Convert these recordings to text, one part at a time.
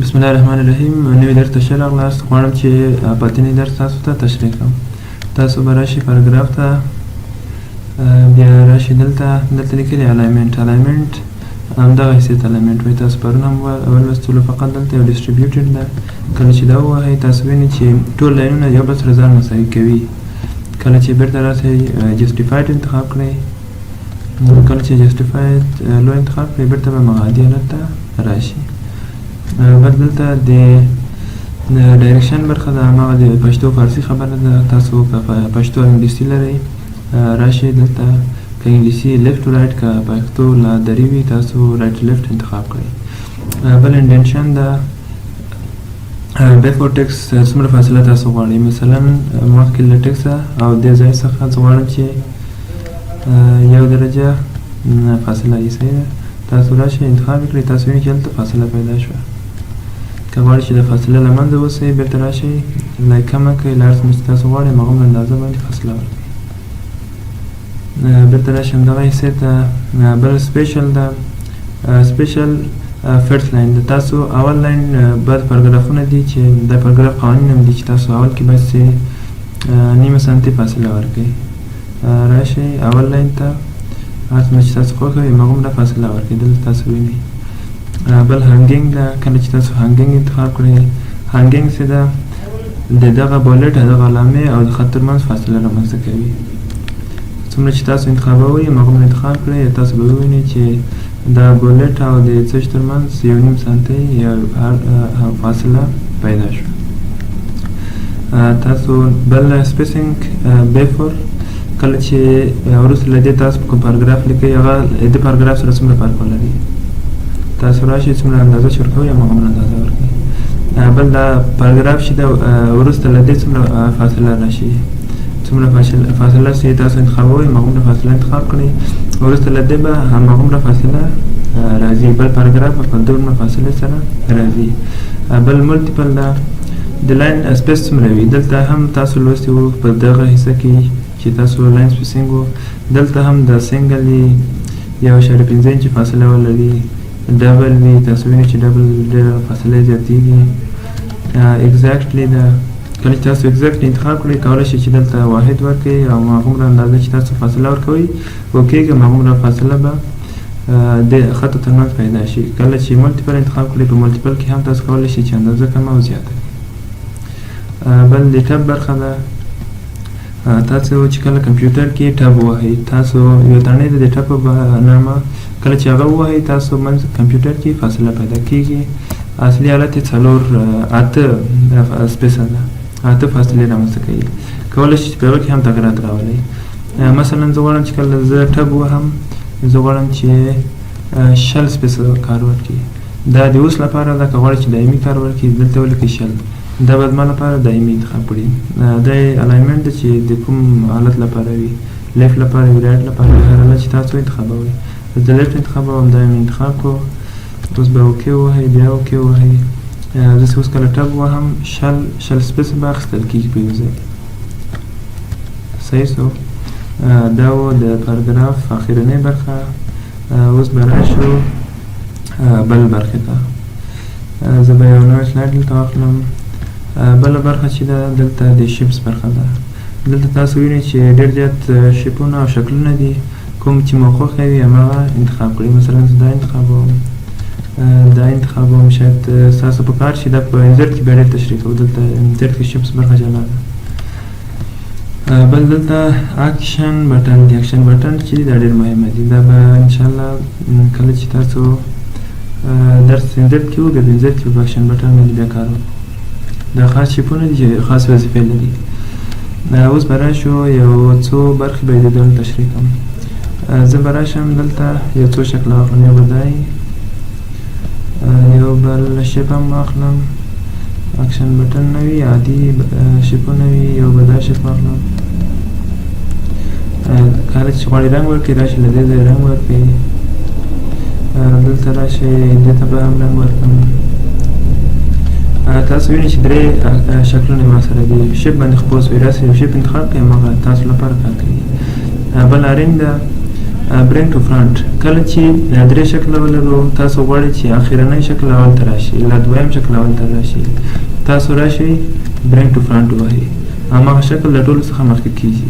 بسم الله الرحمن الرحیم. نوی درس ته ښه راغلاست. غواړم چې پاتینی درس تاسو ته تشریح کړم. تاسو به راشئ پاراګراف ته، بیا راشئ دلته لیکلي الاینمنټ همدغه حیثیت الاینمنټ وایي. تاسو پرون هم ولوستلو، فقط دلته یو ډسټریبیوټډ ده. کله چې دا ووهئ تاسو وینئ چې ټول لاینونه یو بل سره ځان مساوي کوي. کله چې بیرته راسئ جسټیفاید انتخاب کړئ، کله چې جسټیفاید لو انتخاب کړئ بیرته به مغادي حالت ته راشي. بل دلته د ډایرکشن برخه ده، هماغه د پښتو فارسي خبره ده. تاسو که پښتو انګلیسي لرئ راشئ دلته، که انګلیسي لیفت رایټ، که پښتو لادري وي تاسو رایټ لیفت انتخاب کړئ. بل انډنشن ده، بیفور ټکس څومره فاصله تاسو غواړئ. مثلا مخکې له ټکسه او دې ځای څخه زه غواړم چې 1 درجه فاصله یې صحیح ده. تاسو راشئ انتخاب کړئ، تاسو وینئ چې هلته فاصله پیدا شوه. که غواړئ چې د فاصله له منځه ووسئ بېرته راشئ لایک کمه کړئ، له هر څه چې تاسو غواړئ هماغومره اندازه باندې فاصله ورکړئ. بېرته راشئ همدغه حیثیت ته. بل سپیشل ده، سپیشل فرست لاین ده. تاسو اول لاین بعض پاراګرافونه دي چې د پاراګراف قوانین هم دي چې تاسو اول کې باید نیمه سانتي فاصله ورکړئ. راشئ اول لاین ته، هر څومره چې تاسو خوښوئ هماغومره فاصله ورکړئ. دلته تاسو وینئ. بل هانګینګ ده، کله چې تاسو هانګینګ انتخاب کړئ، هانګینګ څه ده؟ د دغه بولټ، دغه علامې او د خط ترمنځ فاصله رامنځته کوي. څومره چې تاسو انتخابوئ هماغومره انتخاب کړئ، تاسو به ووینئ چې دا بولټ او د څه ترمنځ 1.5 سانتي یا فاصله پیدا شوه. تاسو بل سپیسینګ بیفور، کله چې وروسته له دې تاسو کوم پاراګراف لیکئ هغه د پاراګراف سره څومره فرق ولري. تاسو راشئ څومره اندازه چې ورکوئ هماغومره اندازه ورکړئ. بل دا پاراګراف چې ده وروسته له دې څومره فاصله راشي، څومره فاصله چې تاسو انتخابوئ هماغومره فاصله انتخاب کړئ، وروسته له دې به هماغومره فاصله راځي. بل پاراګراف په دومره فاصلې سره راځي. بل ملټیپل ده، د لاین سپیس څومره وي. دلته هم تاسو لوستي وو په دغه حصه کې چې تاسو لاین سپیسینګ وو. دلته هم د سنګل وي 1.5 انچ فاصله ولري. ډبل وي، تاسو وینئ چې ډبل ډېره فاصله زیاتېږي. اګزیکټلی ده، کله چې تاسو اګزیکټلی انتخاب کړئ کولی شئ چې دلته واحد ورکړئ او هماغومره اندازه چې تاسو فاصله ورکوئ اوکې، هماغومره فاصله به د خطو ترمنځ پیدا شي. کله چې ملټیپل انتخاب کړئ په ملټیپل کې هم تاسو کولی شئ چې اندازه کمه او زیاته. بل د ټب برخه ده، تاسو چې کله کمپیوټر کې ټب ووهئ، تاسو یو تڼۍ ده د ټب په نامه، کله چې هغه ووهئ تاسو منځ کمپیوټر کې فاصله پیدا کېږي. اصلي حالت یې 8 سپیسه ده، 8 فاصلې رامنځته کوي. کولی شئ چې په هغه کې هم تغیرات راولئ. مثلا زه غواړم چې کله زه ټب ووهم، زه غواړم چې 60 سپیسه کار وکړي. دا د اوس لپاره ده. که غواړئ چې دایمي کار وکړي دلته ولیکئ 60. دا به زما لپاره دایمي انتخاب کړي. دا الاینمنټ ده چې د کوم حالت لپاره وي، لیفت لپاره وي، رایټ لپاره وي، هر حالت چې تاسو انتخابوئ. د لیفت انتخابوم، دا مې انتخاب کړو. اوس به اوکې ووهئ، بیا اوکې ووهئ. زه چې اوس کله ټب ووهم 60 سپیسه به اخیستل کېږي په یو ځای. صحیح شو. دا و د پاراګراف اخرنۍ برخه. اوس به راشو بل برخې ته. زه به یو نوی سلاید دلته واخلم. بله برخه چې ده دلته د شیپس برخه ده. دلته تاسو وینئ چې ډېر زیات شیپونه او شکلونه دي. کوم چې مو خوښه وي هماغه انتخاب کړئ. مثلا زه دا انتخابوم، دا انتخابوم. شاید ستاسو په کار شي دا په انزرټ کې بیا ډېر تشریح کوو. دلته انزرټ کې شیپس برخه جلا ده. بل دلته اکشن بټن دی. اکشن بټن چې دا ډېر مهمه دي. دا به انشاءالله کله چې تاسو درس انزرټ کې وو بیا په انزرټ کې به اکشن بټن باندې بیا کار وکړو. دا خاص شیپونه دي چې خاص وظیفې لري. اوس به راشو یو څو برخې به یې د دلته تشریح کړم. زه به راشم دلته یو څو شکله واخلم. یو به دا یو بل شیپ هم واخلم، اکشن بټن نه وي، عادي شیپونه وي. یو به دا شیپ واخلم. کله چې غواړئ رنګ ورکړئ راشئ له دې ځایه رنګ ورکړئ. دلته راشئ دې ته به هم رنګ ورکړم. تاسو وینئ چې 3 شکلونه ما سره دي. شیپ باندې خو پوه شوئ، راسئ یو شیپ انتخاب کړئ، هماغه تاسو لپاره کار کوي. بل ارینګ ده. برینګ ټو فرانټ کله چې درې شکل ولرو تاسو غواړئ چې اخیرنی شکل اول ته راشي لا دویم شکل اول ته راشي تاسو راشئ برینګ ټو فرانټ ووهئ هماغه شکل له ټولو څخه مخکې کیږي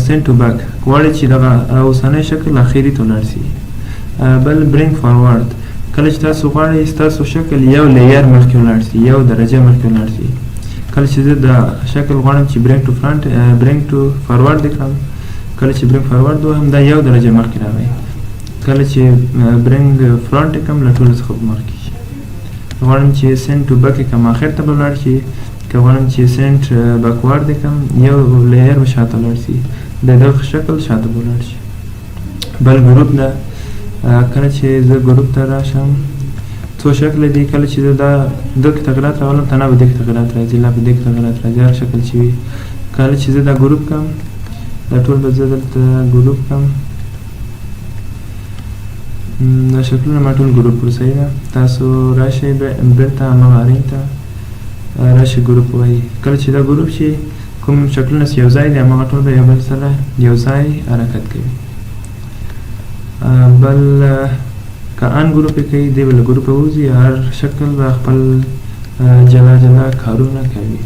سینډ ټو بیک غواړئ چې دغه اوسنی شکل اخري ته ولاړ سي بل برینګ فارورډ کله چې تاسو غواړئ ستاسو شکل یو لیر مخکې ولاړ سي یو درجه مخکې ولاړ سي کله چې زه دا شکل غواړم چې برینګ ټو فرانټ برینګ ټو فارورډ دې کړم کله چې برینګ فارورډ وهم دا یو درجه مخکې راغی کله چې برینګ فرانټ کم له ټولو څخه مخکې شي غواړم چې سینډ ټو بیک کم اخر ته به ولاړ شي که غواړم چې سینډ بیکوارډ کم یو لیر به شاته ولاړ سي د دغه شکل شاته به ولاړ شي بل ګروپ ده کله چې زه ګروپ ته راشم څو شکل دي کله چې زه دا دغه تغیرات راولم تنها به دغه تغیرات راځي لا به دغه تغیرات راځي هر شکل چې وي کله چې زه دا ګروپ کم دا ټول به زه دلته ګروپ کم دا شکلونه ما ټول ګروپ کړو صحیح ده تاسو راشئ بېرته هماغه ارینج ته راشئ ګروپ ووایي کله چې دا ګروپ شي کوم شکلونه یو ځای دي هماغه ټول به یو بل سره یو ځای حرکت کوي بل که ان ګروپ یې کوي دی به له ګروپه ووځي هر شکل به خپل جلا جلا کارونه کوي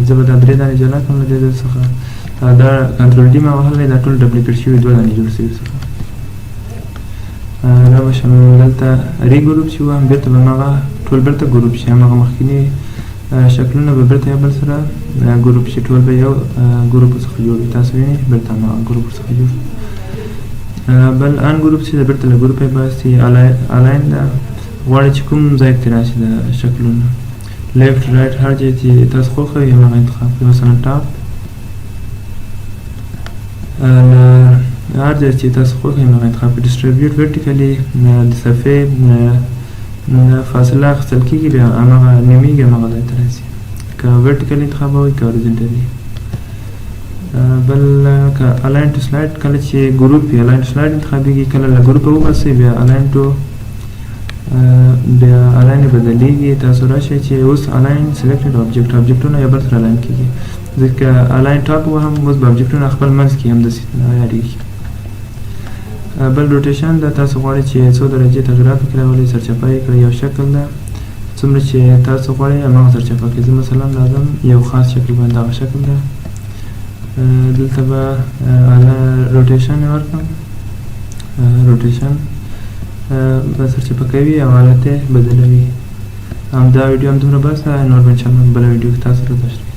زه به دا درې دانې جلا کړم له دې څخه دا کنټرول ډي ما وهلی دا ټول ډبلیکیټ شوي دوه دانې جوړ شوي څخه را به شم دلته ری ګروپ چې ووایم بېرته به هماغه ټول بېرته ګروپ شي هماغه مخکیني شکلونه به بېرته یو بل سره ګروپ شي ټول به یو ګروپ څخه جوړ وي تاسو وینئ بېرته هماغه ګروپ څخه جوړ بل ان ګروپ چې د بېرته له ګروپ یې باسي الاین ده غواړئ چې کوم ځای کې راشي د شکلونه لیفټ رایټ هر ځای چې تاسو خوښ وي هماغه انتخاب کړئ مثلا ټاپ هر ځای چې تاسو خوښ وي هماغه انتخاب کړئ ډسټریبیوټ ورټیکلي د صفحې فاصله اخیستل کېږي بیا هماغه نیمېږي هماغه ځای ته راځي که ورټیکل انتخابوئ که هورزنټلي بل که الاین ټو سلایډ کله چې ګروپ وي الاین ټو سلایډ انتخابېږي کله له ګروپه وباسئ بیا الاین ټو بیا الاین یې بدلېږي تاسو راشئ چې اوس الاین سلیکټډ ابجکټونه یو بل سره الاین کېږي ځکه الاین ټاپ وهم اوس به ابجکټونه خپل منځ کې همداسې عیارېږي بل روټیشن ده تاسو غواړئ چې څو درجې تغیرات پکې راولئ سرچپه یې کړئ یو شکل ده څومره چې تاسو غواړئ هماغه سرچپه کړئ زه مثلا راځم یو خاص شکل باندې دغه شکل ده دلته به روټیشن یې ورکړم روټیشن به سرچپه کوي او حالت یې بدلوي همدا ویډیو هم دومره بس ده نور به انشاءالله بله ویډیو کې تاسو سره